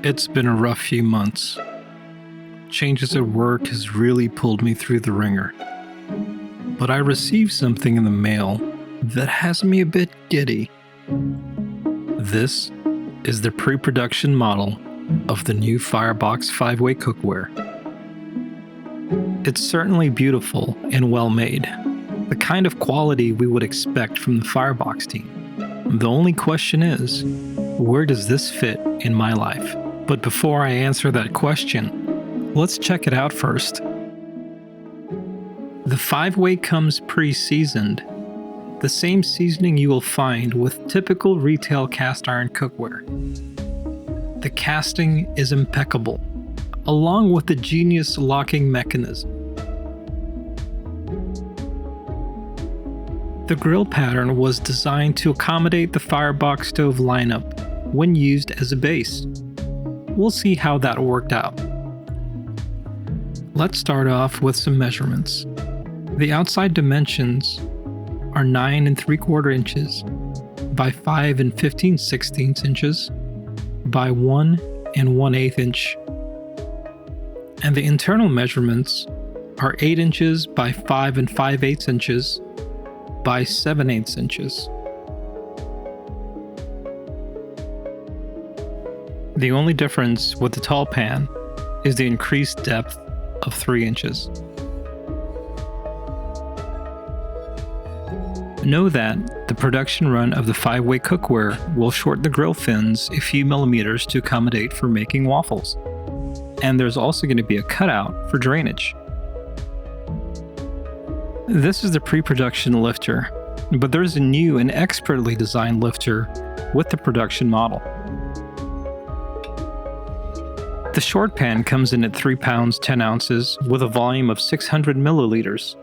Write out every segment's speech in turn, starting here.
It's been a rough few months. Changes at work has really pulled me through the ringer. But I received something in the mail that has me a bit giddy. This is the pre-production model of the new Firebox 5-way cookware. It's certainly beautiful and well made, the kind of quality we would expect from the Firebox team. The only question is, where does this fit in my life? But before I answer that question, let's check it out first. The 5-way comes pre-seasoned, the same seasoning you will find with typical retail cast iron cookware. The casting is impeccable, along with the genius locking mechanism. The grill pattern was designed to accommodate the Firebox stove lineup when used as a base. We'll see how that worked out. Let's start off with some measurements. The outside dimensions are 9 3/4 inches by 5 15/16 inches by 1 1/8 inch. And the internal measurements are 8 inches by 5 5/8 inches by 7/8 inches. The only difference with the tall pan is the increased depth of 3 inches. Know that the production run of the 5-way cookware will short the grill fins a few millimeters to accommodate for making waffles. And there's also going to be a cutout for drainage. This is the pre-production lifter, but there's a new and expertly designed lifter with the production model. The short pan comes in at 3 pounds 10 ounces with a volume of 600 milliliters,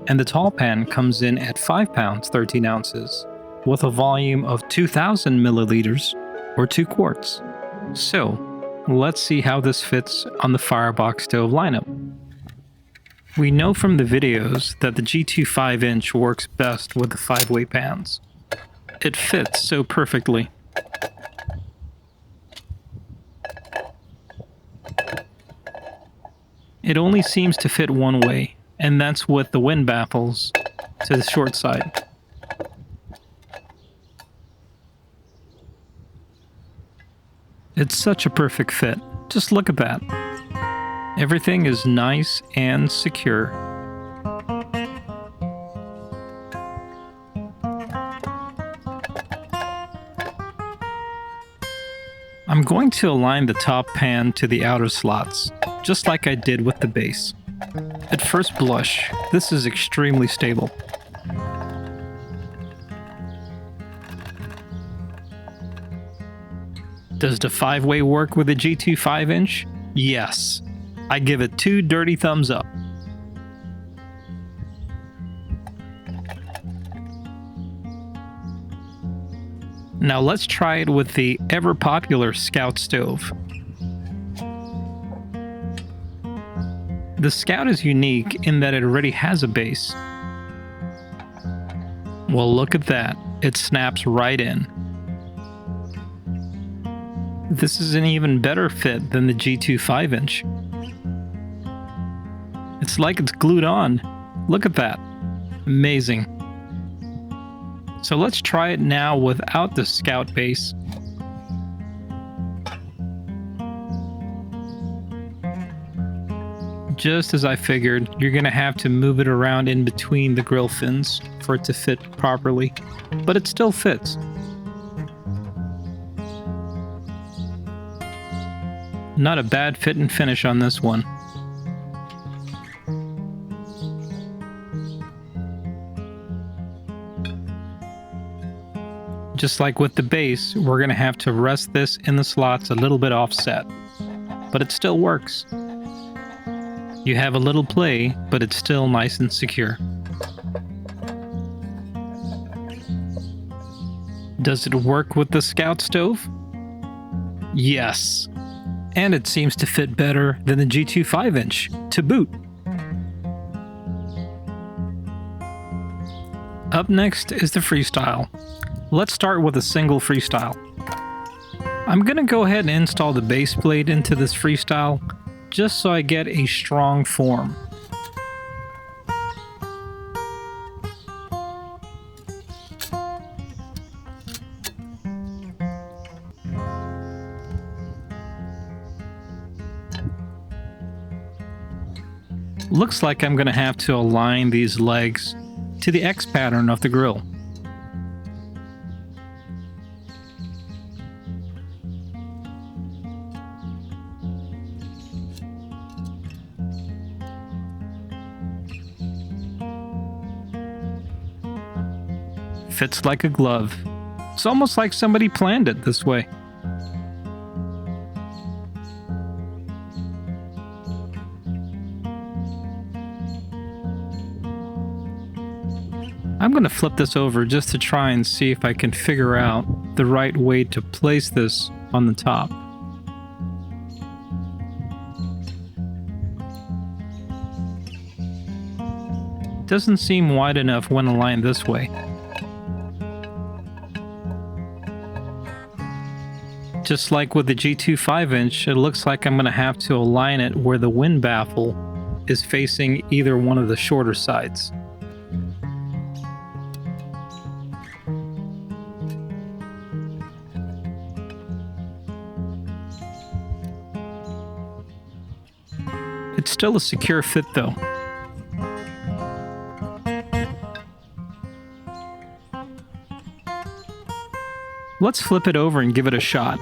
and the tall pan comes in at 5 pounds 13 ounces with a volume of 2,000 milliliters or 2 quarts. So, let's see how this fits on the Firebox stove lineup. We know from the videos that the G2 5-inch works best with the 5-way pans. It fits so perfectly. It only seems to fit one way, and that's with the wind baffles to the short side. It's such a perfect fit. Just look at that. Everything is nice and secure. I'm going to align the top pan to the outer slots, just like I did with the base. At first blush, this is extremely stable. Does the 5-way work with the G2 5-inch? Yes. I give it 2 dirty thumbs up. Now let's try it with the ever-popular Scout stove. The Scout is unique in that it already has a base. Well, look at that. It snaps right in. This is an even better fit than the G2 5-inch. It's like it's glued on. Look at that. Amazing. So let's try it now without the Scout base. Just as I figured, you're going to have to move it around in between the grill fins for it to fit properly, but it still fits. Not a bad fit and finish on this one. Just like with the base, we're going to have to rest this in the slots a little bit offset, but it still works. You have a little play, but it's still nice and secure. Does it work with the Scout stove? Yes. And it seems to fit better than the G2 5-inch, to boot. Up next is the Freestyle. Let's start with a single Freestyle. I'm going to go ahead and install the base plate into this Freestyle, just so I get a strong form. Looks like I'm going to have to align these legs to the X pattern of the grill. Fits like a glove. It's almost like somebody planned it this way. I'm going to flip this over just to try and see if I can figure out the right way to place this on the top. Doesn't seem wide enough when aligned this way. Just like with the G2 5-inch, it looks like I'm going to have to align it where the wind baffle is facing either one of the shorter sides. It's still a secure fit though. Let's flip it over and give it a shot.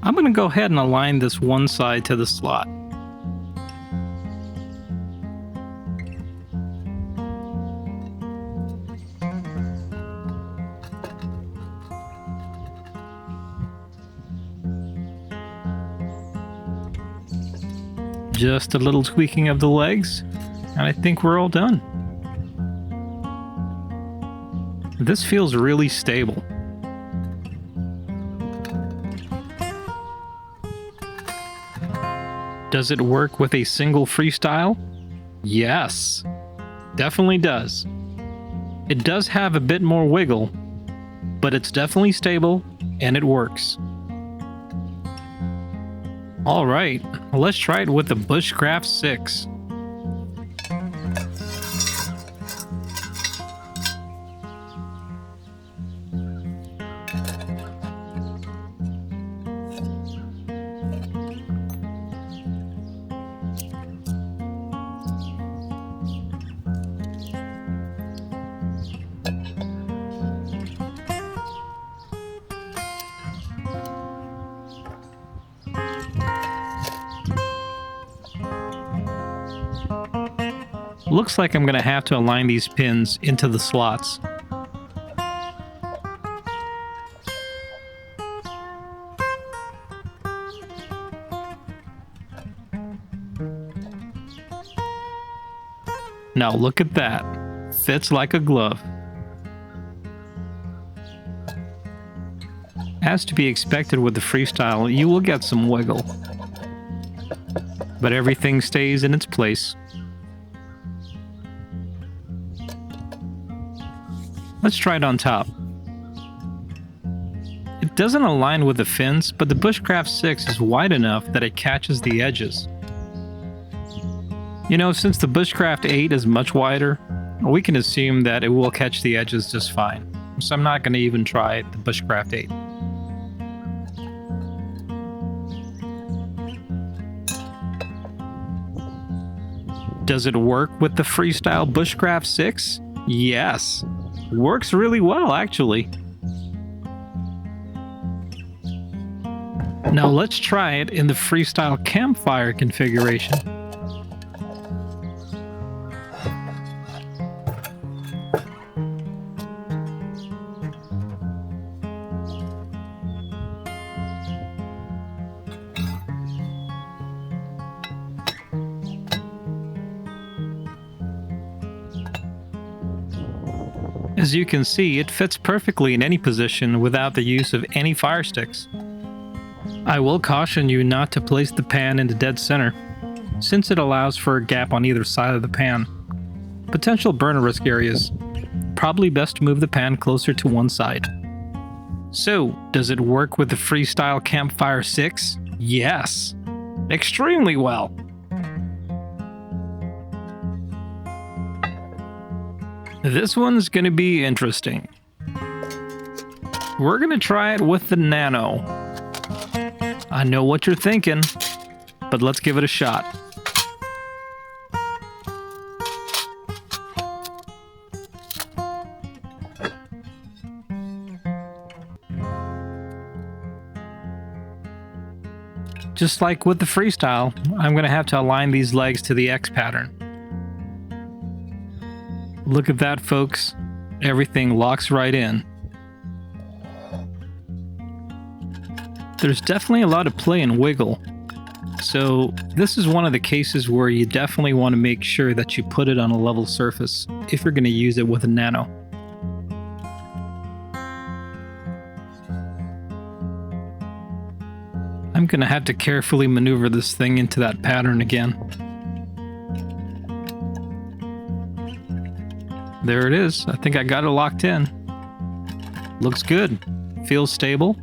I'm going to go ahead and align this one side to the slot. Just a little tweaking of the legs, and I think we're all done. This feels really stable. Does it work with a single Freestyle? Yes, definitely does. It does have a bit more wiggle, but it's definitely stable and it works. Alright, let's try it with the Bushcraft 6. Looks like I'm going to have to align these pins into the slots. Now look at that. Fits like a glove. As to be expected with the Freestyle, you will get some wiggle, but everything stays in its place. Let's try it on top. It doesn't align with the fins, but the Bushcraft 6 is wide enough that it catches the edges. You know, since the Bushcraft 8 is much wider, we can assume that it will catch the edges just fine. So I'm not going to even try the Bushcraft 8. Does it work with the Freestyle Bushcraft 6? Yes. Works really well, actually. Now let's try it in the Freestyle campfire configuration. As you can see, it fits perfectly in any position without the use of any fire sticks. I will caution you not to place the pan in the dead center, since it allows for a gap on either side of the pan. Potential burn risk areas. Probably best to move the pan closer to one side. So, does it work with the Freestyle Campfire 6? Yes! Extremely well! This one's gonna be interesting. We're gonna try it with the Nano. I know what you're thinking, but let's give it a shot. Just like with the Freestyle, I'm going to have to align these legs to the X pattern. Look at that, folks. Everything locks right in. There's definitely a lot of play and wiggle. So this is one of the cases where you definitely want to make sure that you put it on a level surface if you're going to use it with a Nano. I'm going to have to carefully maneuver this thing into that pattern again. There it is. I think I got it locked in. Looks good. Feels stable.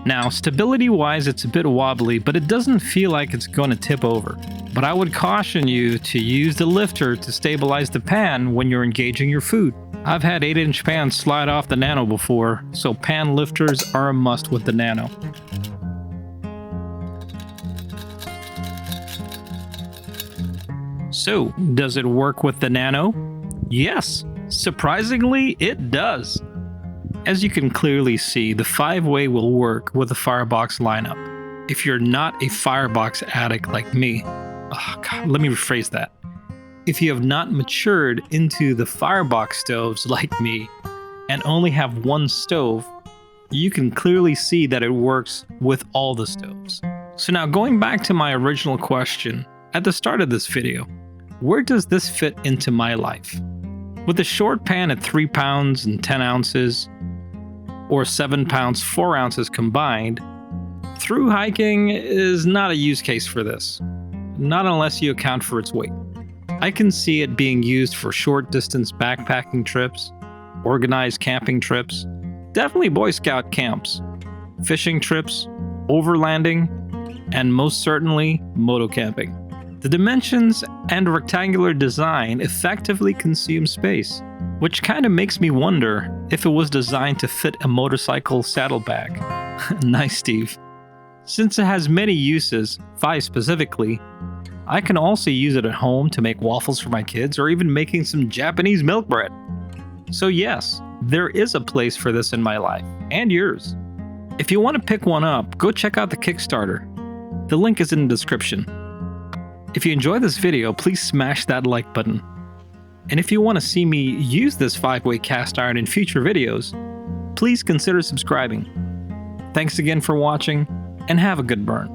Now, stability-wise, it's a bit wobbly, but it doesn't feel like it's going to tip over. But I would caution you to use the lifter to stabilize the pan when you're engaging your food. I've had 8-inch pans slide off the Nano before, so pan lifters are a must with the Nano. So, does it work with the Nano? Yes, surprisingly, it does. As you can clearly see, the 5-way will work with the Firebox lineup. If you're not a Firebox addict like me, let me rephrase that. If you have not matured into the Firebox stoves like me and only have one stove, you can clearly see that it works with all the stoves. So now going back to my original question at the start of this video, where does this fit into my life? With a short pan at 3 pounds and 10 ounces, or 7 pounds 4 ounces combined, through hiking is not a use case for this, not unless you account for its weight. I can see it being used for short distance backpacking trips, organized camping trips, definitely Boy Scout camps, fishing trips, overlanding, and most certainly moto camping. The dimensions and rectangular design effectively consume space, which kind of makes me wonder if it was designed to fit a motorcycle saddlebag. Nice, Steve. Since it has many uses, 5 specifically, I can also use it at home to make waffles for my kids or even making some Japanese milk bread. So yes, there is a place for this in my life, and yours. If you want to pick one up, go check out the Kickstarter. The link is in the description. If you enjoyed this video, please smash that like button. And if you want to see me use this 5-way cast iron in future videos, please consider subscribing. Thanks again for watching, and have a good burn.